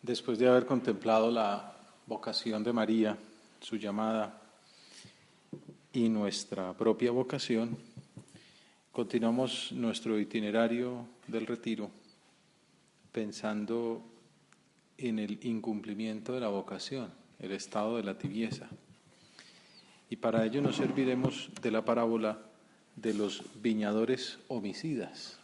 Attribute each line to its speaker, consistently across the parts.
Speaker 1: Después de haber contemplado la vocación de María, su llamada y nuestra propia vocación, continuamos nuestro itinerario del retiro pensando en el incumplimiento de la vocación, el estado de la tibieza. Y para ello nos serviremos de la parábola de los viñadores homicidas.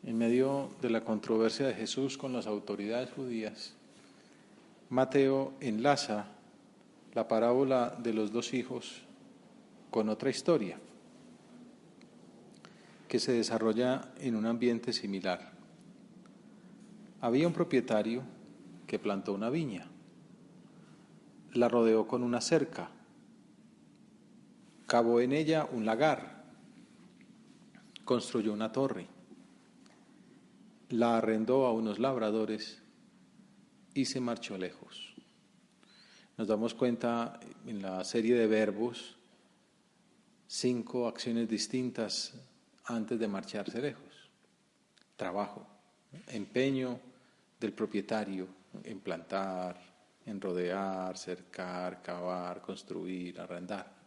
Speaker 1: En medio de la controversia de Jesús con las autoridades judías, Mateo enlaza la parábola de los dos hijos con otra historia que se desarrolla en un ambiente similar. Había un propietario que plantó una viña, la rodeó con una cerca, cavó en ella un lagar, construyó una torre, la arrendó a unos labradores y se marchó lejos. Nos damos cuenta en la serie de verbos 5 acciones distintas antes de marcharse lejos. Trabajo, empeño del propietario en plantar, en rodear, cercar, cavar, construir, arrendar.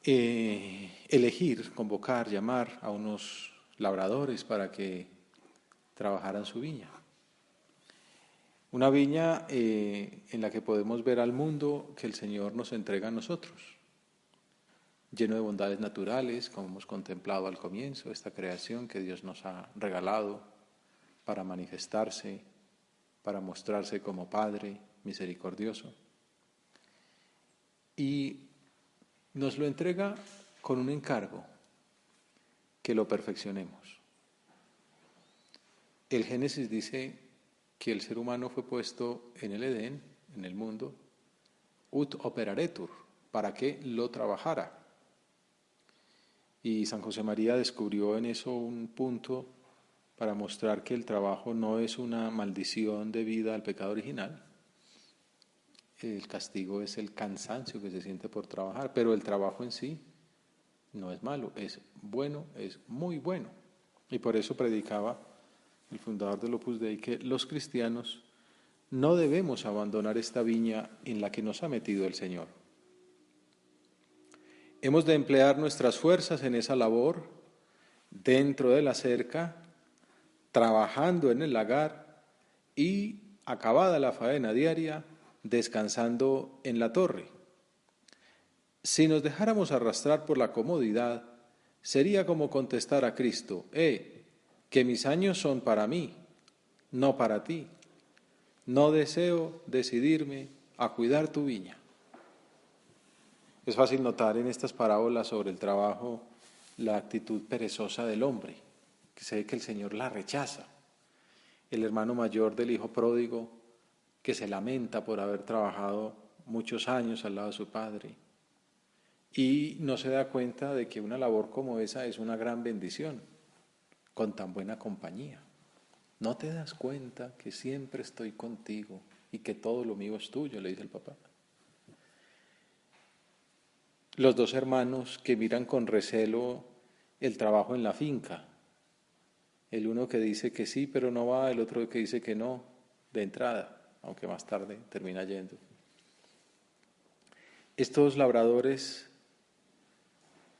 Speaker 1: Elegir, convocar, llamar a unos labradores para que trabajaran su viña. Una viña en la que podemos ver al mundo que el Señor nos entrega a nosotros, lleno de bondades naturales, como hemos contemplado al comienzo, esta creación que Dios nos ha regalado para manifestarse, para mostrarse como Padre misericordioso. Y nos lo entrega con un encargo, que lo perfeccionemos. El Génesis dice que el ser humano fue puesto en el Edén, en el mundo, ut operaretur, para que lo trabajara. Y San José María descubrió en eso un punto para mostrar que el trabajo no es una maldición debida al pecado original. El castigo es el cansancio que se siente por trabajar, pero el trabajo en sí no es malo, es bueno, es muy bueno. Y por eso predicaba el fundador del Opus Dei que los cristianos no debemos abandonar esta viña en la que nos ha metido el Señor. Hemos de emplear nuestras fuerzas en esa labor, dentro de la cerca, trabajando en el lagar y, acabada la faena diaria, descansando en la torre. Si nos dejáramos arrastrar por la comodidad, sería como contestar a Cristo: que mis años son para mí, no para ti. No deseo decidirme a cuidar tu viña. Es fácil notar en estas parábolas sobre el trabajo la actitud perezosa del hombre, que se ve que el Señor la rechaza. El hermano mayor del hijo pródigo, que se lamenta por haber trabajado muchos años al lado de su padre y no se da cuenta de que una labor como esa es una gran bendición, con tan buena compañía. ¿No te das cuenta que siempre estoy contigo y que todo lo mío es tuyo?, le dice el papá. Los dos hermanos que miran con recelo el trabajo en la finca. El uno que dice que sí, pero no va, el otro que dice que no, de entrada, aunque más tarde termina yendo. Estos labradores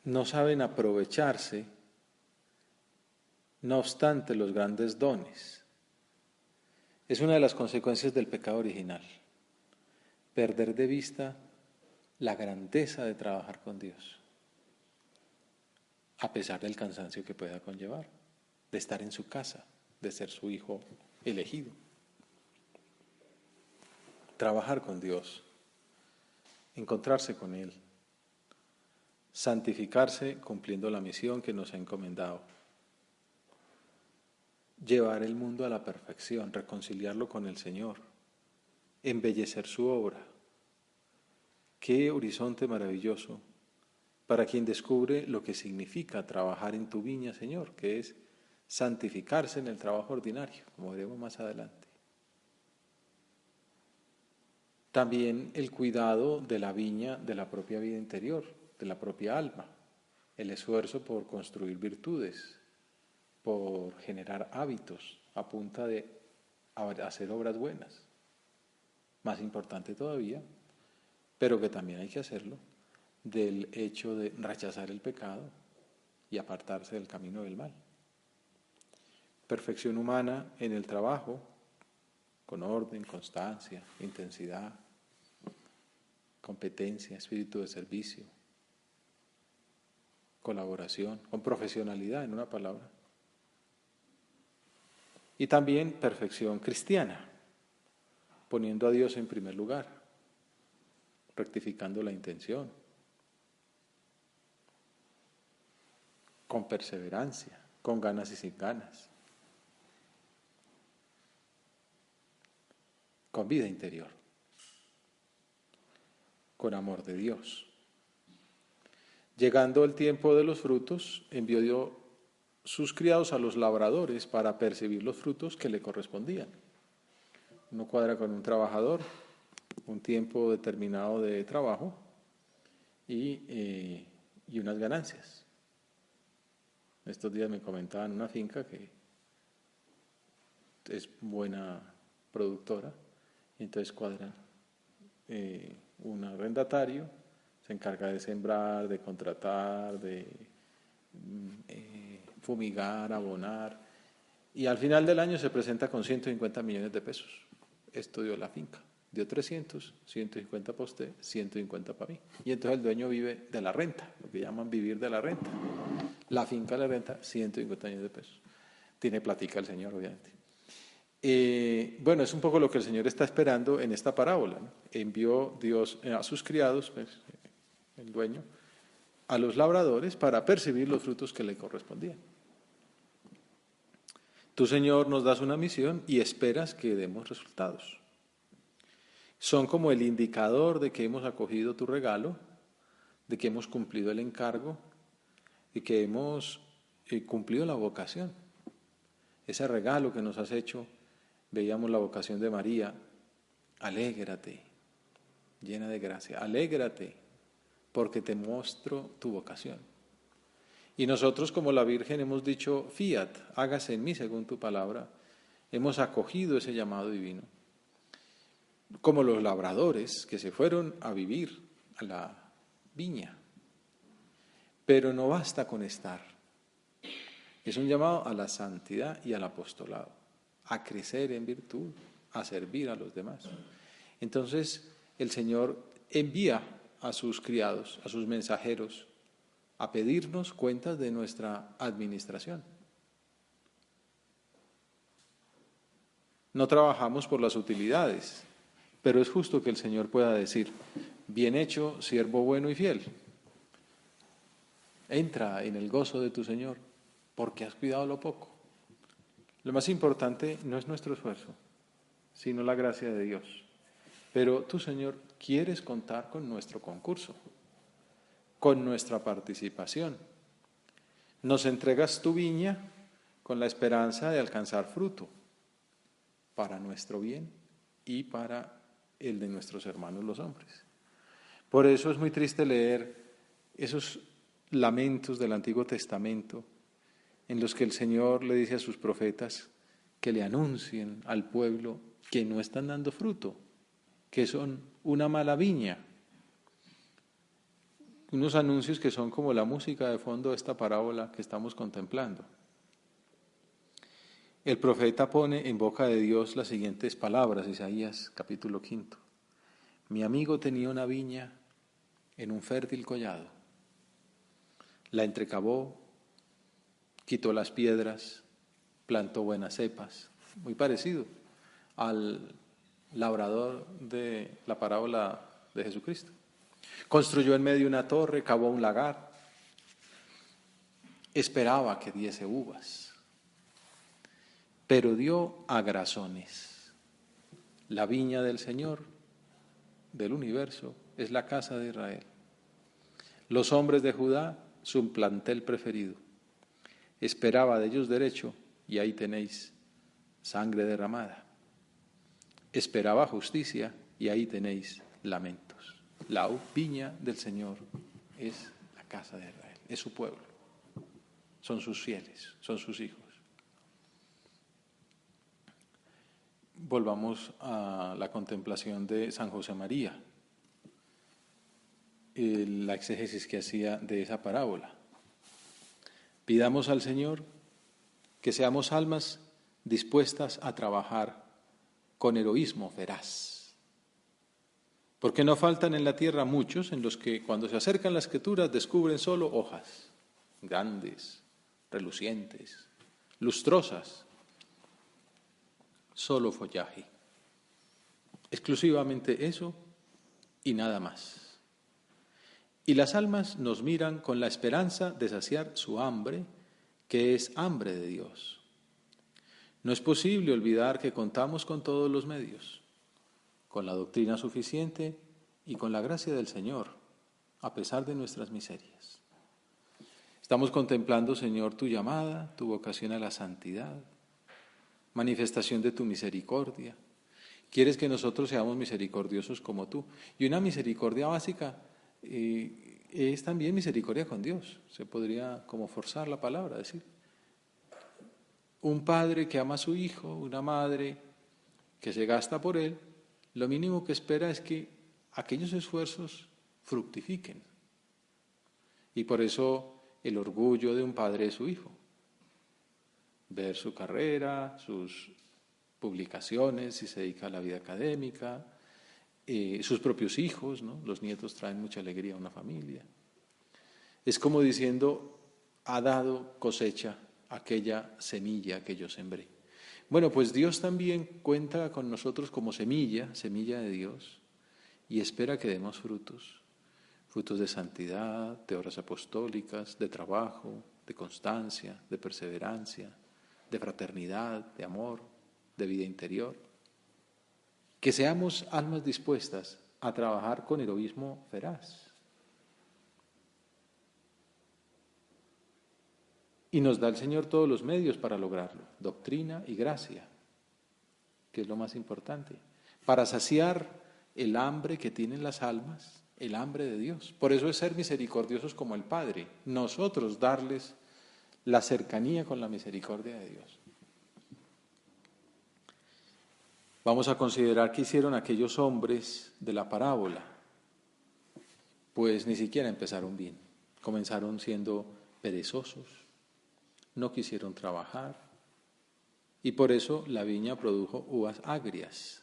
Speaker 1: no saben aprovecharse, no obstante los grandes dones. Es una de las consecuencias del pecado original, perder de vista la grandeza de trabajar con Dios, a pesar del cansancio que pueda conllevar, de estar en su casa, de ser su hijo elegido. Trabajar con Dios, encontrarse con Él, santificarse cumpliendo la misión que nos ha encomendado, llevar el mundo a la perfección, reconciliarlo con el Señor, embellecer su obra. Qué horizonte maravilloso para quien descubre lo que significa trabajar en tu viña, Señor, que es santificarse en el trabajo ordinario, como veremos más adelante. También el cuidado de la viña, de la propia vida interior, de la propia alma, el esfuerzo por construir virtudes, por generar hábitos a punta de hacer obras buenas. Más importante todavía, pero que también hay que hacerlo, del hecho de rechazar el pecado y apartarse del camino del mal. Perfección humana en el trabajo, con orden, constancia, intensidad, competencia, espíritu de servicio, colaboración, con profesionalidad, en una palabra. Y también perfección cristiana, poniendo a Dios en primer lugar, rectificando la intención, con perseverancia, con ganas y sin ganas, con vida interior, con amor de Dios. Llegando el tiempo de los frutos, envió Dios sus criados a los labradores para percibir los frutos que le correspondían. Uno cuadra con un trabajador, un tiempo determinado de trabajo y unas ganancias. Estos días me comentaban una finca que es buena productora, y entonces cuadran un arrendatario, se encarga de sembrar, de contratar, de fumigar, abonar, y al final del año se presenta con 150 millones de pesos. Esto dio la finca, dio 300, 150 para usted, 150 para mí. Y entonces el dueño vive de la renta, lo que llaman vivir de la renta. La finca le renta 150 millones de pesos. Tiene platica el Señor, obviamente. Bueno, es un poco lo que el Señor está esperando en esta parábola, ¿no? Envió Dios a sus criados, pues, el dueño, a los labradores para percibir los frutos que le correspondían. Tú, Señor, nos das una misión y esperas que demos resultados. Son como el indicador de que hemos acogido tu regalo, de que hemos cumplido el encargo y que hemos cumplido la vocación. Ese regalo que nos has hecho, veíamos la vocación de María, alégrate, llena de gracia, alégrate, porque te muestro tu vocación. Y nosotros como la Virgen hemos dicho, fiat, hágase en mí según tu palabra, hemos acogido ese llamado divino. Como los labradores que se fueron a vivir a la viña. Pero no basta con estar. Es un llamado a la santidad y al apostolado, a crecer en virtud, a servir a los demás. Entonces el Señor envía a sus criados, a sus mensajeros, a pedirnos cuentas de nuestra administración. No trabajamos por las utilidades, pero es justo que el Señor pueda decir, bien hecho, siervo bueno y fiel. Entra en el gozo de tu Señor, porque has cuidado lo poco. Lo más importante no es nuestro esfuerzo, sino la gracia de Dios. Pero tú, Señor, quieres contar con nuestro concurso, con nuestra participación. Nos entregas tu viña con la esperanza de alcanzar fruto para nuestro bien y para el de nuestros hermanos los hombres. Por eso es muy triste leer esos lamentos del Antiguo Testamento en los que el Señor le dice a sus profetas que le anuncien al pueblo que no están dando fruto, que son una mala viña. Unos anuncios que son como la música de fondo de esta parábola que estamos contemplando. El profeta pone en boca de Dios las siguientes palabras, Isaías capítulo 5. Mi amigo tenía una viña en un fértil collado. La entrecavó, quitó las piedras, plantó buenas cepas. Muy parecido al labrador de la parábola de Jesucristo. Construyó en medio una torre, cavó un lagar. Esperaba que diese uvas, pero dio agrazones. La viña del Señor, del universo, es la casa de Israel. Los hombres de Judá, su plantel preferido. Esperaba de ellos derecho, y ahí tenéis sangre derramada. Esperaba justicia, y ahí tenéis lamentos. La viña del Señor es la casa de Israel, es su pueblo. Son sus fieles, son sus hijos. volvamos a la contemplación de San José María, la exégesis que hacía de esa parábola. Pidamos al Señor que seamos almas dispuestas a trabajar con heroísmo veraz. Porque no faltan en la tierra muchos en los que cuando se acercan las Escrituras descubren solo hojas, grandes, relucientes, lustrosas, solo follaje. Exclusivamente eso y nada más. Y las almas nos miran con la esperanza de saciar su hambre, que es hambre de Dios. No es posible olvidar que contamos con todos los medios, con la doctrina suficiente y con la gracia del Señor, a pesar de nuestras miserias. Estamos contemplando, Señor, tu llamada, tu vocación a la santidad, manifestación de tu misericordia. Quieres que nosotros seamos misericordiosos como tú. Y una misericordia básica es también misericordia con Dios. Se podría como forzar la palabra, decir. Un padre que ama a su hijo, una madre que se gasta por él, lo mínimo que espera es que aquellos esfuerzos fructifiquen. Y por eso el orgullo de un padre es su hijo. Ver su carrera, sus publicaciones, si se dedica a la vida académica, sus propios hijos, ¿no? Los nietos traen mucha alegría a una familia. Es como diciendo, ha dado cosecha aquella semilla que yo sembré. Bueno, pues Dios también cuenta con nosotros como semilla de Dios, y espera que demos frutos, frutos de santidad, de obras apostólicas, de trabajo, de constancia, de perseverancia, de fraternidad, de amor, de vida interior. Que seamos almas dispuestas a trabajar con heroísmo veraz. Y nos da el Señor todos los medios para lograrlo, doctrina y gracia, que es lo más importante, para saciar el hambre que tienen las almas, el hambre de Dios. Por eso es ser misericordiosos como el Padre, nosotros darles la cercanía con la misericordia de Dios. Vamos a considerar qué hicieron aquellos hombres de la parábola. Pues ni siquiera empezaron bien, comenzaron siendo perezosos, no quisieron trabajar y por eso la viña produjo uvas agrias.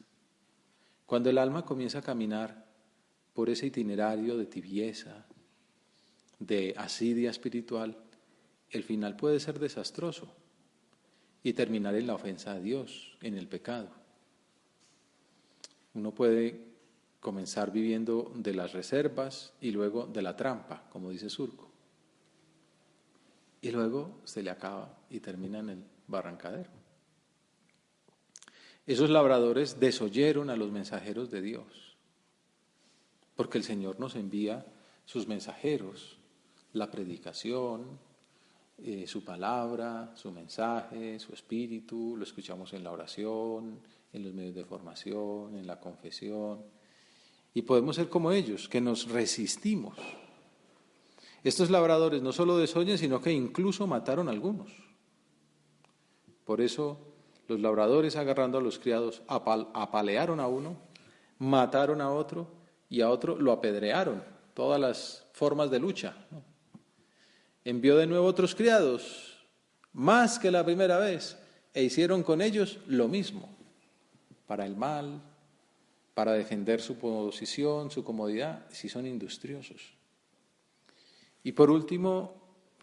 Speaker 1: Cuando el alma comienza a caminar por ese itinerario de tibieza, de asidia espiritual, el final puede ser desastroso y terminar en la ofensa a Dios, en el pecado. Uno puede comenzar viviendo de las reservas y luego de la trampa, como dice Surco. Y luego se le acaba y termina en el barrancadero. Esos labradores desoyeron a los mensajeros de Dios, porque el Señor nos envía sus mensajeros, la predicación, su palabra, su mensaje, su espíritu, lo escuchamos en la oración, en los medios de formación, en la confesión, y podemos ser como ellos, que nos resistimos. Estos labradores no solo desoyen, sino que incluso mataron a algunos. Por eso los labradores, agarrando a los criados, apalearon a uno, mataron a otro y a otro lo apedrearon. Todas las formas de lucha, ¿no? Envió de nuevo otros criados, más que la primera vez, e hicieron con ellos lo mismo, para el mal, para defender su posición, su comodidad, si son industriosos. Y por último,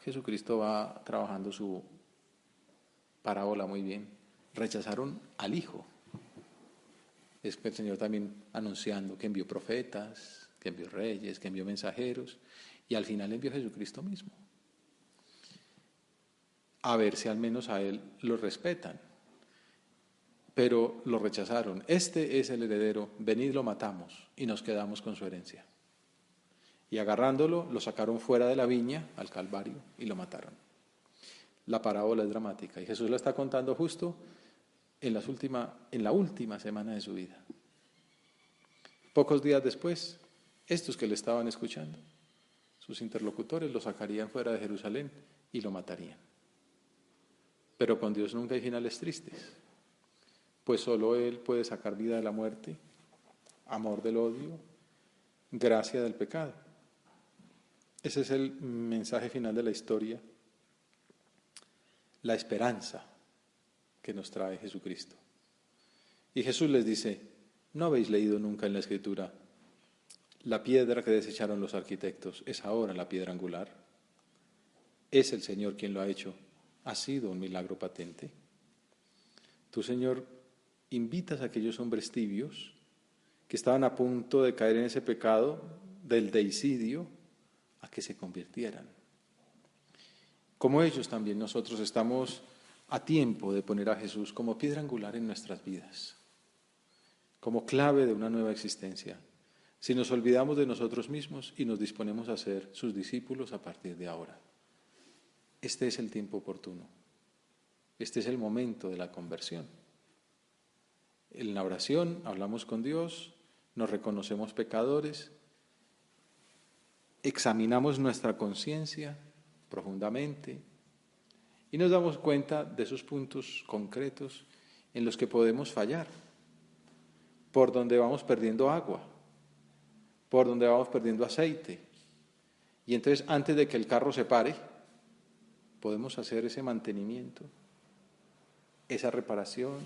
Speaker 1: Jesucristo va trabajando su parábola muy bien. Rechazaron al Hijo. Es el Señor también anunciando que envió profetas, que envió reyes, que envió mensajeros, y al final envió Jesucristo mismo. A ver si al menos a Él lo respetan. Pero lo rechazaron. Este es el heredero, venid lo matamos y nos quedamos con su herencia. Y agarrándolo, lo sacaron fuera de la viña, al Calvario, y lo mataron. La parábola es dramática y Jesús la está contando justo en la última semana de su vida. Pocos días después, estos que le estaban escuchando, sus interlocutores, lo sacarían fuera de Jerusalén y lo matarían. Pero con Dios nunca hay finales tristes. pues solo Él puede sacar vida de la muerte, amor del odio, gracia del pecado. Ese es el mensaje final de la historia, la esperanza que nos trae Jesucristo. Y Jesús les dice, ¿no habéis leído nunca en la Escritura? La piedra que desecharon los arquitectos es ahora la piedra angular. Es el Señor quien lo ha hecho. Ha sido un milagro patente. Tú, Señor, invitas a aquellos hombres tibios que estaban a punto de caer en ese pecado del deicidio a que se convirtieran. Como ellos también nosotros estamos a tiempo de poner a Jesús como piedra angular en nuestras vidas, como clave de una nueva existencia, si nos olvidamos de nosotros mismos y nos disponemos a ser sus discípulos a partir de ahora. Este es el tiempo oportuno. Este es el momento de la conversión. En la oración hablamos con Dios, nos reconocemos pecadores, examinamos nuestra conciencia profundamente y nos damos cuenta de esos puntos concretos en los que podemos fallar, por donde vamos perdiendo agua, por donde vamos perdiendo aceite. Y entonces, antes de que el carro se pare, podemos hacer ese mantenimiento, esa reparación,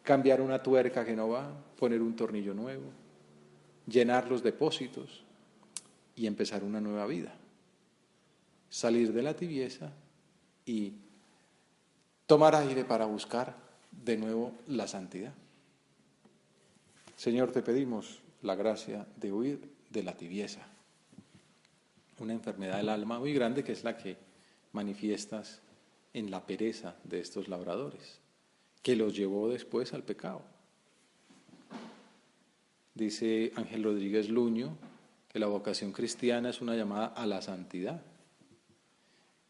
Speaker 1: cambiar una tuerca que no va, poner un tornillo nuevo, llenar los depósitos y empezar una nueva vida. Salir de la tibieza y tomar aire para buscar de nuevo la santidad. Señor, te pedimos la gracia de huir de la tibieza, una enfermedad del alma muy grande que es la que manifiestas en la pereza de estos labradores, que los llevó después al pecado. Dice Ángel Rodríguez Luño que la vocación cristiana es una llamada a la santidad,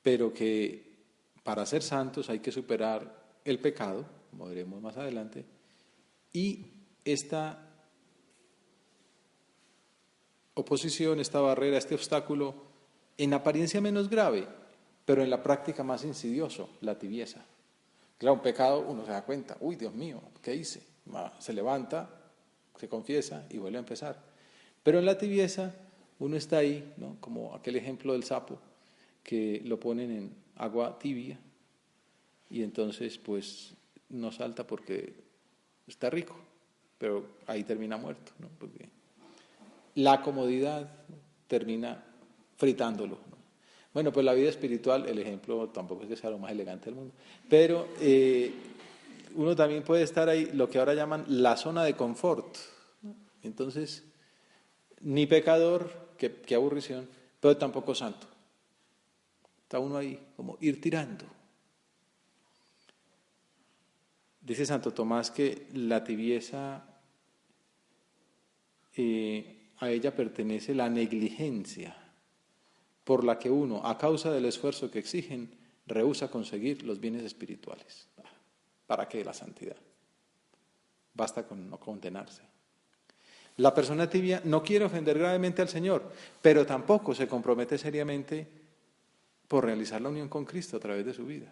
Speaker 1: pero que para ser santos hay que superar el pecado, como veremos más adelante, y esta oposición, esta barrera, este obstáculo, en apariencia menos grave, pero en la práctica más insidioso, la tibieza. Claro, un pecado uno se da cuenta, uy, Dios mío, ¿qué hice? Se levanta, se confiesa y vuelve a empezar. Pero en la tibieza uno está ahí, ¿no? Como aquel ejemplo del sapo, que lo ponen en agua tibia y entonces pues no salta porque está rico, pero ahí termina muerto, ¿no? Porque la comodidad termina fritándolo, ¿no? Bueno, pues la vida espiritual, el ejemplo tampoco es que sea lo más elegante del mundo, pero uno también puede estar ahí, lo que ahora llaman la zona de confort. Entonces, ni pecador, qué aburrición, pero tampoco santo. Está uno ahí, como ir tirando. Dice Santo Tomás que la tibieza, a ella pertenece la negligencia, por la que uno, a causa del esfuerzo que exigen, rehúsa conseguir los bienes espirituales. ¿Para qué la santidad? Basta con no condenarse. La persona tibia no quiere ofender gravemente al Señor, pero tampoco se compromete seriamente por realizar la unión con Cristo a través de su vida.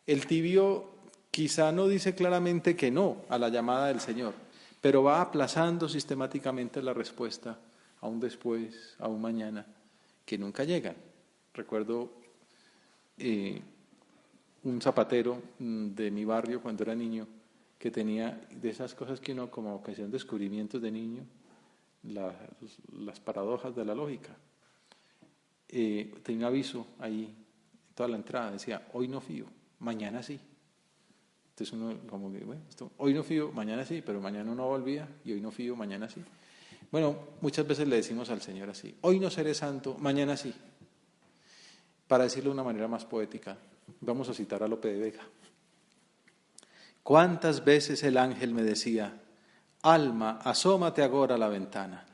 Speaker 1: El tibio quizá no dice claramente que no a la llamada del Señor, pero va aplazando sistemáticamente la respuesta a un después, a un mañana, que nunca llegan. Recuerdo un zapatero de mi barrio cuando era niño que tenía de esas cosas que uno como que hacían descubrimientos de niño, las paradojas de la lógica. Tenía un aviso ahí en toda la entrada, decía, hoy no fío, mañana sí. Entonces uno como que, bueno, hoy no fío, mañana sí, pero mañana uno volvía y hoy no fío, mañana sí. Bueno, muchas veces le decimos al Señor así, hoy no seré santo, mañana sí. Para decirlo de una manera más poética, vamos a citar a Lope de Vega. ¿Cuántas veces el ángel me decía, alma, asómate agora a la ventana,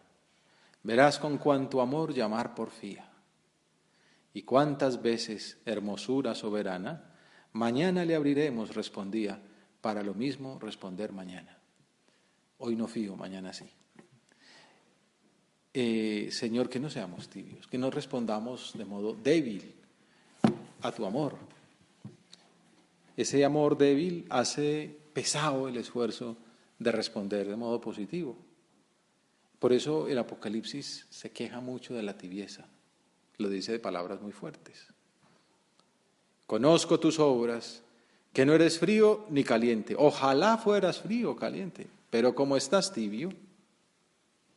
Speaker 1: verás con cuánto amor llamar porfía? Y cuántas veces, hermosura soberana, mañana le abriremos, respondía, para lo mismo responder mañana. Hoy no fío, mañana sí. Señor, que no seamos tibios, que no respondamos de modo débil a tu amor. Ese amor débil hace pesado el esfuerzo de responder de modo positivo. Por eso el Apocalipsis se queja mucho de la tibieza, lo dice de palabras muy fuertes. Conozco tus obras, que no eres frío ni caliente. Ojalá fueras frío o caliente, pero como estás tibio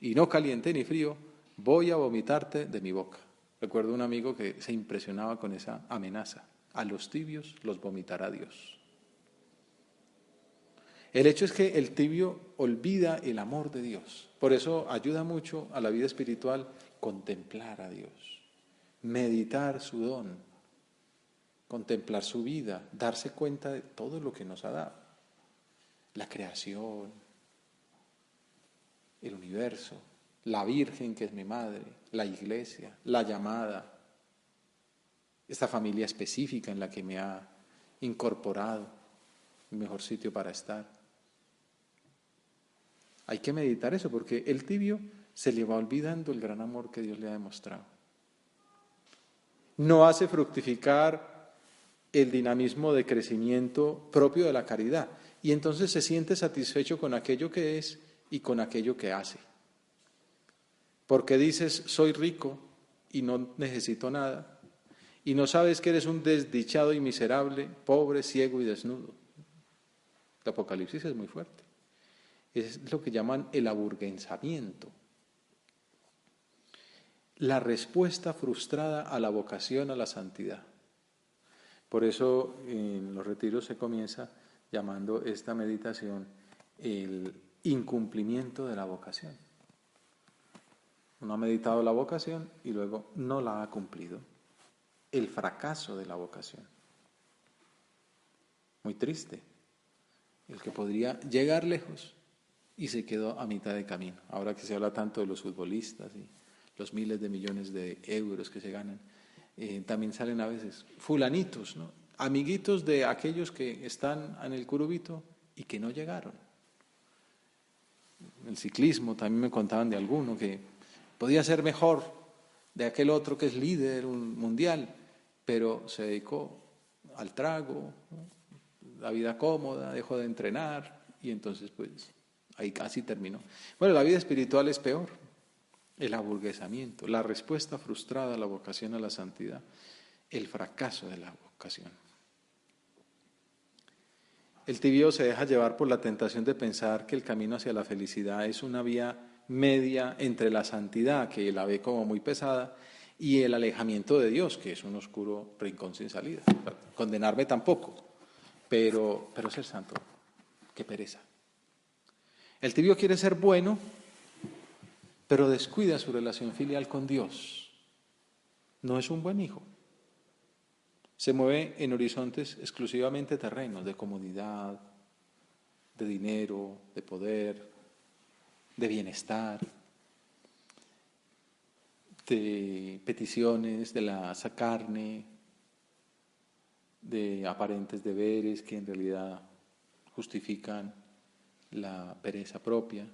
Speaker 1: y no caliente ni frío, voy a vomitarte de mi boca. Recuerdo un amigo que se impresionaba con esa amenaza. A los tibios los vomitará Dios. El hecho es que el tibio olvida el amor de Dios. Por eso ayuda mucho a la vida espiritual contemplar a Dios, meditar su don, contemplar su vida, darse cuenta de todo lo que nos ha dado. La creación, el universo, la Virgen que es mi madre, la iglesia, la llamada, esta familia específica en la que me ha incorporado, el mejor sitio para estar. Hay que meditar eso porque el tibio se le va olvidando el gran amor que Dios le ha demostrado. No hace fructificar el dinamismo de crecimiento propio de la caridad y entonces se siente satisfecho con aquello que es y con aquello que hace. Porque dices, soy rico y no necesito nada, y no sabes que eres un desdichado y miserable, pobre, ciego y desnudo. El Apocalipsis es muy fuerte. Es lo que llaman el aburguesamiento. La respuesta frustrada a la vocación a la santidad. Por eso en los retiros se comienza llamando esta meditación el incumplimiento de la vocación. Uno ha meditado la vocación y luego no la ha cumplido. El fracaso de la vocación. Muy triste. El que podría llegar lejos y se quedó a mitad de camino. Ahora que se habla tanto de los futbolistas y los miles de millones de euros que se ganan, también salen a veces fulanitos, ¿no? Amiguitos de aquellos que están en el curubito y que no llegaron. El ciclismo también me contaban de alguno que podía ser mejor de aquel otro que es líder mundial, pero se dedicó al trago, ¿no? La vida cómoda, dejó de entrenar y entonces pues ahí casi terminó. Bueno, la vida espiritual es peor, el aburguesamiento, la respuesta frustrada a la vocación a la santidad, el fracaso de la vocación. El tibio se deja llevar por la tentación de pensar que el camino hacia la felicidad es una vía media entre la santidad, que la ve como muy pesada, y el alejamiento de Dios, que es un oscuro rincón sin salida. Condenarme tampoco, pero ser santo, qué pereza. El tibio quiere ser bueno, pero descuida su relación filial con Dios. No es un buen hijo. Se mueve en horizontes exclusivamente terrenos, de comodidad, de dinero, de poder, de bienestar, de peticiones de la carne, de aparentes deberes que en realidad justifican la pereza propia.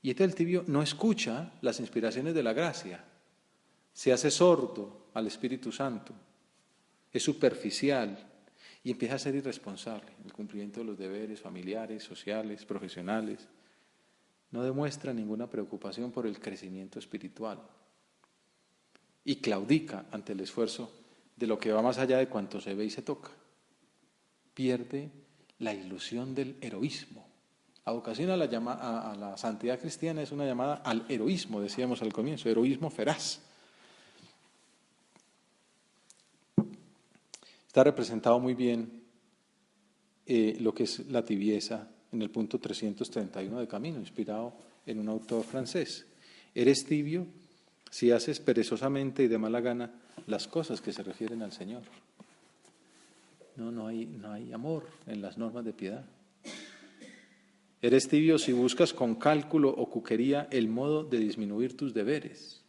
Speaker 1: Y el tibio no escucha las inspiraciones de la gracia, se hace sordo al Espíritu Santo, es superficial y empieza a ser irresponsable en el cumplimiento de los deberes familiares, sociales, profesionales. No demuestra ninguna preocupación por el crecimiento espiritual y claudica ante el esfuerzo de lo que va más allá de cuanto se ve y se toca. Pierde la ilusión del heroísmo. La vocación a la santidad cristiana es una llamada al heroísmo, decíamos al comienzo, heroísmo feraz. Está representado muy bien lo que es la tibieza en el punto 331 de Camino, inspirado en un autor francés. Eres tibio si haces perezosamente y de mala gana las cosas que se refieren al Señor. No hay amor en las normas de piedad. Eres tibio si buscas con cálculo o cuquería el modo de disminuir tus deberes.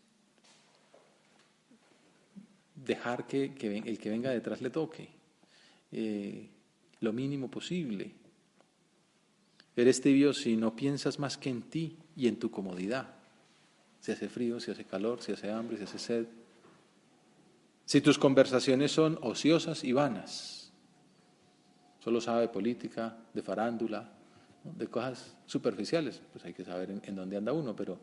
Speaker 1: Dejar que el que venga detrás le toque lo mínimo posible. Eres tibio si no piensas más que en ti y en tu comodidad. Si hace frío, si hace calor, si hace hambre, si hace sed. Si tus conversaciones son ociosas y vanas. solo sabe de política, de farándula, ¿no? De cosas superficiales, pues hay que saber en dónde anda uno, pero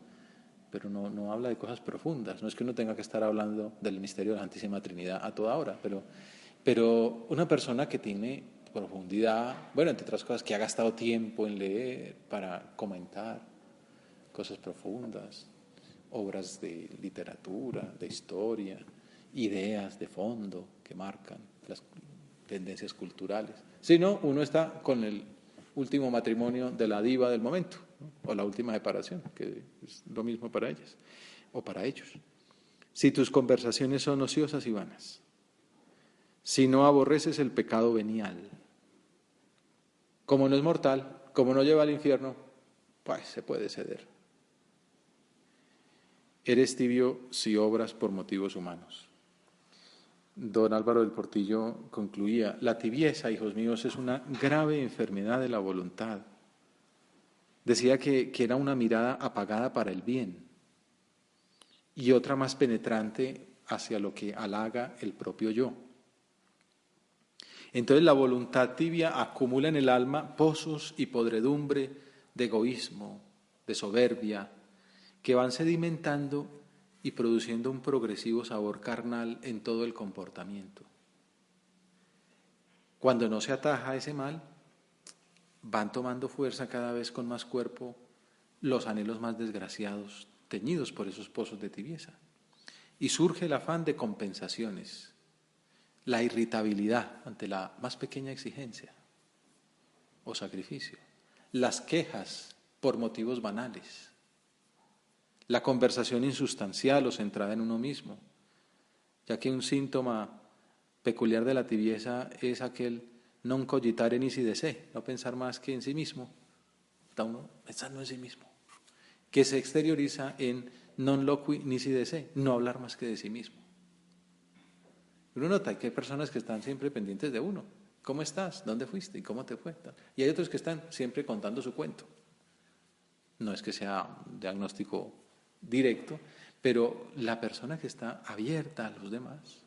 Speaker 1: no habla de cosas profundas. No es que uno tenga que estar hablando del misterio de la Santísima Trinidad a toda hora, pero una persona que tiene profundidad, bueno, entre otras cosas, que ha gastado tiempo en leer para comentar cosas profundas, obras de literatura, de historia, ideas de fondo que marcan las tendencias culturales. Si no, uno está con el último matrimonio de la diva del momento, ¿no? O la última separación, que es lo mismo para ellas o para ellos. Si tus conversaciones son ociosas y vanas, si no aborreces el pecado venial, como no es mortal, como no lleva al infierno, pues se puede ceder. Eres tibio si obras por motivos humanos. Don Álvaro del Portillo concluía, la tibieza, hijos míos, es una grave enfermedad de la voluntad. Decía que era una mirada apagada para el bien y otra más penetrante hacia lo que halaga el propio yo. Entonces la voluntad tibia acumula en el alma pozos y podredumbre de egoísmo, de soberbia, que van sedimentando y produciendo un progresivo sabor carnal en todo el comportamiento. Cuando no se ataja ese mal, van tomando fuerza cada vez con más cuerpo los anhelos más desgraciados, teñidos por esos pozos de tibieza. Y surge el afán de compensaciones, la irritabilidad ante la más pequeña exigencia o sacrificio, las quejas por motivos banales, la conversación insustancial o centrada en uno mismo, ya que un síntoma peculiar de la tibieza es aquel non cogitare nisi de sé, no pensar más que en sí mismo, está uno pensando en sí mismo, que se exterioriza en non loqui nisi de sé, no hablar más que de sí mismo. Uno nota que hay personas que están siempre pendientes de uno. ¿Cómo estás? ¿Dónde fuiste? ¿Y cómo te fue? Y hay otros que están siempre contando su cuento. No es que sea un diagnóstico directo, pero la persona que está abierta a los demás,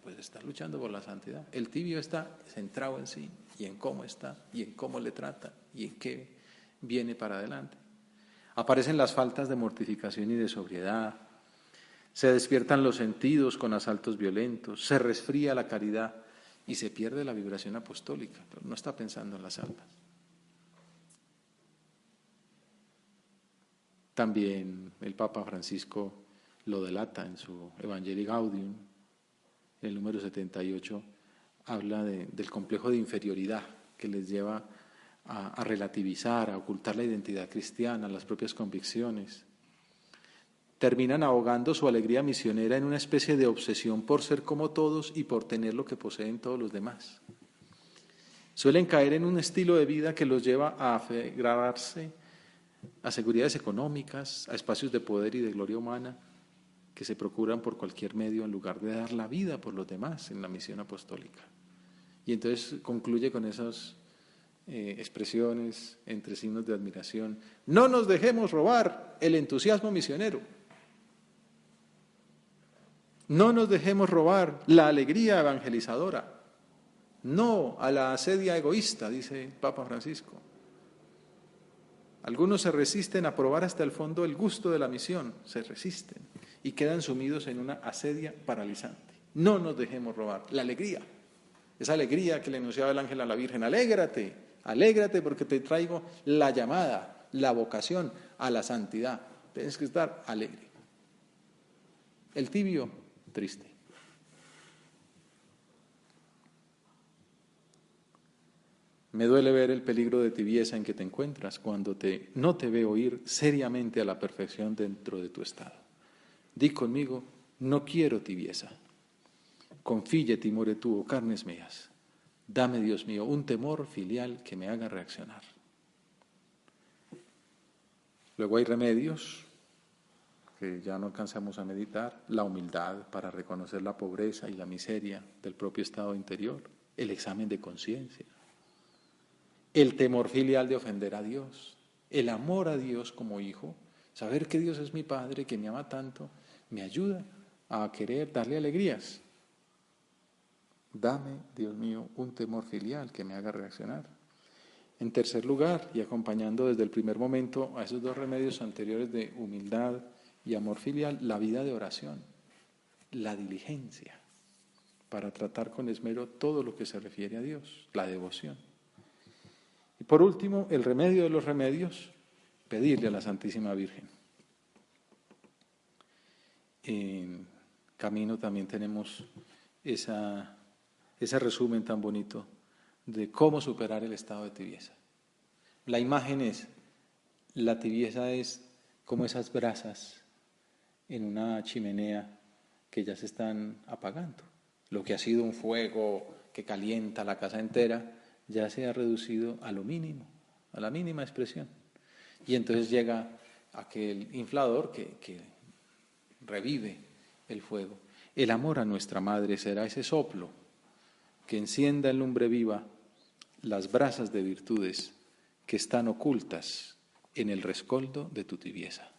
Speaker 1: pues está luchando por la santidad. El tibio está centrado en sí y en cómo está y en cómo le trata y en qué viene para adelante. Aparecen las faltas de mortificación y de sobriedad, se despiertan los sentidos con asaltos violentos, se resfría la caridad y se pierde la vibración apostólica, pero no está pensando en las almas. También el Papa Francisco lo delata en su Evangelii Gaudium, el número 78, habla del complejo de inferioridad que les lleva a relativizar, a ocultar la identidad cristiana, las propias convicciones. Terminan ahogando su alegría misionera en una especie de obsesión por ser como todos y por tener lo que poseen todos los demás. Suelen caer en un estilo de vida que los lleva a aferrarse a seguridades económicas, a espacios de poder y de gloria humana que se procuran por cualquier medio en lugar de dar la vida por los demás en la misión apostólica. Y entonces concluye con esas expresiones entre signos de admiración. No nos dejemos robar el entusiasmo misionero. No nos dejemos robar la alegría evangelizadora. No a la asedia egoísta, dice el Papa Francisco. Algunos se resisten a probar hasta el fondo el gusto de la misión, se resisten y quedan sumidos en una asedia paralizante. No nos dejemos robar la alegría, esa alegría que le anunciaba el ángel a la Virgen. Alégrate, alégrate porque te traigo la llamada, la vocación a la santidad. Tienes que estar alegre. El tibio, triste. Me duele ver el peligro de tibieza en que te encuentras cuando no te veo ir seriamente a la perfección dentro de tu estado. Di conmigo, no quiero tibieza. Confíe timore tuo, carnes mías. Dame, Dios mío, un temor filial que me haga reaccionar. Luego hay remedios que ya no alcanzamos a meditar, la humildad para reconocer la pobreza y la miseria del propio estado interior, el examen de conciencia, el temor filial de ofender a Dios, el amor a Dios como hijo, saber que Dios es mi Padre, que me ama tanto, me ayuda a querer darle alegrías. Dame, Dios mío, un temor filial que me haga reaccionar. En tercer lugar, y acompañando desde el primer momento a esos dos remedios anteriores de humildad y amor filial, la vida de oración, la diligencia, para tratar con esmero todo lo que se refiere a Dios, la devoción. Y por último, el remedio de los remedios, pedirle a la Santísima Virgen. En camino también tenemos ese resumen tan bonito de cómo superar el estado de tibieza. La imagen es, la tibieza es como esas brasas en una chimenea que ya se están apagando. Lo que ha sido un fuego que calienta la casa entera ya se ha reducido a lo mínimo, a la mínima expresión. Y entonces llega aquel inflador que revive el fuego. El amor a nuestra Madre será ese soplo que encienda en lumbre viva las brasas de virtudes que están ocultas en el rescoldo de tu tibieza.